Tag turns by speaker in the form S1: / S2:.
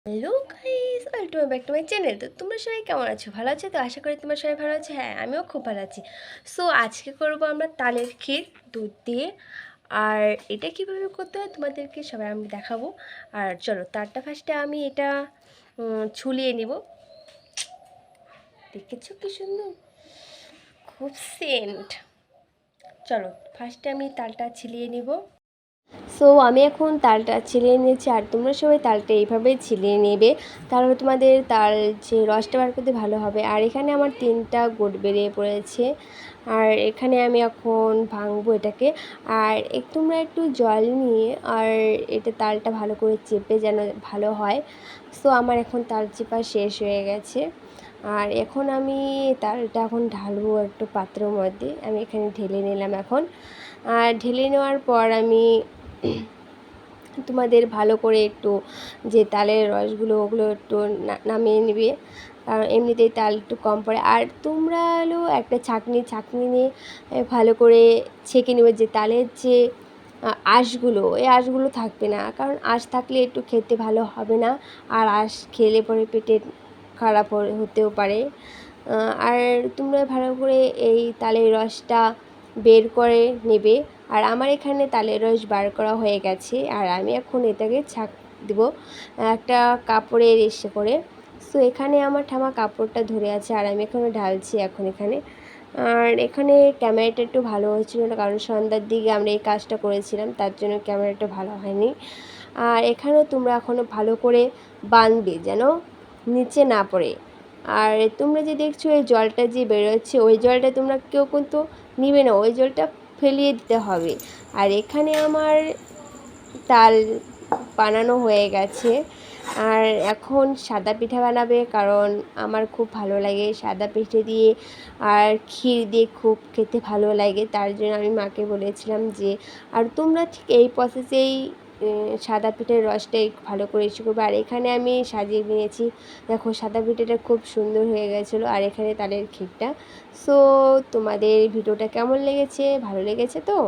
S1: Hello guys, welcome back to my channel. তো তোমরা সবাই কেমন আছো? ভালো আছো তো? আশা করি তোমরা সবাই ভালো আছো। হ্যাঁ, আমিও খুব ভালো আছি। সো আজকে করবো আমরা তালের ক্ষীর দুধ দিয়ে। আর এটা কীভাবে করতে হয় তোমাদেরকে সবাই আমি দেখাবো। আর চলো, তারটা ফার্স্টে আমি এটা ছুলিয়ে নিব। দেখেছো কি সুন্দর, খুব সেন্ট। চলো ফার্স্টে আমি তালটা ছিলিয়ে নিব। সো আমি এখন তালটা ছিলিয়ে নিয়েছি, আর তোমরা সবাই তালটা এইভাবেই ছিলিয়ে নেবে, তাহলে তোমাদের তাল যে রসটা বার করতে ভালো হবে। আর এখানে আমার 3টা গোট বেরিয়ে পড়েছে, আর এখানে আমি এখন ভাঙবো এটাকে। আর তোমরা একটু জল নিয়ে আর এটা তালটা ভালো করে চেপে যেন ভালো হয়। সো আমার এখন তাল চেপা শেষ হয়ে গেছে, আর এখন আমি তালটা এখন ঢালবো একটু পাত্রের মধ্যে। আমি এখানে ঢেলে নিলাম এখন। আর ঢেলে নেওয়ার পর আমি তোমাদের ভালো করে একটু যে তালের রসগুলো ওগুলো একটু নামিয়ে নিবে, কারণ এমনিতেই তাল একটু কম পড়ে। আর তোমরা হলো একটা ছাঁকনি নিয়ে ভালো করে ছেঁকে নেবে, যে তালের যে আঁশগুলো, এই আঁশগুলো থাকবে না, কারণ আঁশ থাকলে একটু খেতে ভালো হবে না, আর আঁশ খেলে পরে পেটে খারাপ হতেও পারে। আর তোমরা ভালো করে এই তালের রসটা বের করে নেবে। আর আমার এখানে তালের রস বার করা হয়ে গেছে, আর আমি এখন এটাকে ছাঁক দেব একটা কাপড়ের এসে করে। সো এখানে আমার ঠামা কাপড়টা ধরে আছে, আর আমি এখানে ঢালছি এখন এখানে। আর এখানে ক্যামেরাটা একটু ভালো হচ্ছিল না, কারণ সন্ধ্যার দিকে আমরা এই কাজটা করেছিলাম, তার জন্য ক্যামেরাটা ভালো হয়নি। আর এখানেও তোমরা এখনও ভালো করে বাঁধবে যেন নিচে না পড়ে। আর তোমরা যে দেখছো এই জলটা যে বেরোচ্ছে, ওই জলটা তোমরা কেউ কিন্তু নিবে না, ওই জলটা ফেলিয়ে দিতে হবে। আর এখানে আমার তাল বানানো হয়ে গেছে, আর এখন সাদা পিঠা বানাবে, কারণ আমার খুব ভালো লাগে সাদা পিঠে দিয়ে আর ক্ষীর দিয়ে, খুব খেতে ভালো লাগে। তার জন্য আমি মাকে বলেছিলাম যে, আর তোমরা ঠিক এই প্রসেসেই সাদা পিঠের রসটাই ভালো করে ইস্যু করবে। আর এখানে আমি সাজিয়ে নিয়েছি, দেখো সাদা পিঠেটা খুব সুন্দর হয়ে গেছিলো, আর এখানে তালের ক্ষীরটা। সো তোমাদের ভিডিওটা কেমন লেগেছে? ভালো লেগেছে তো?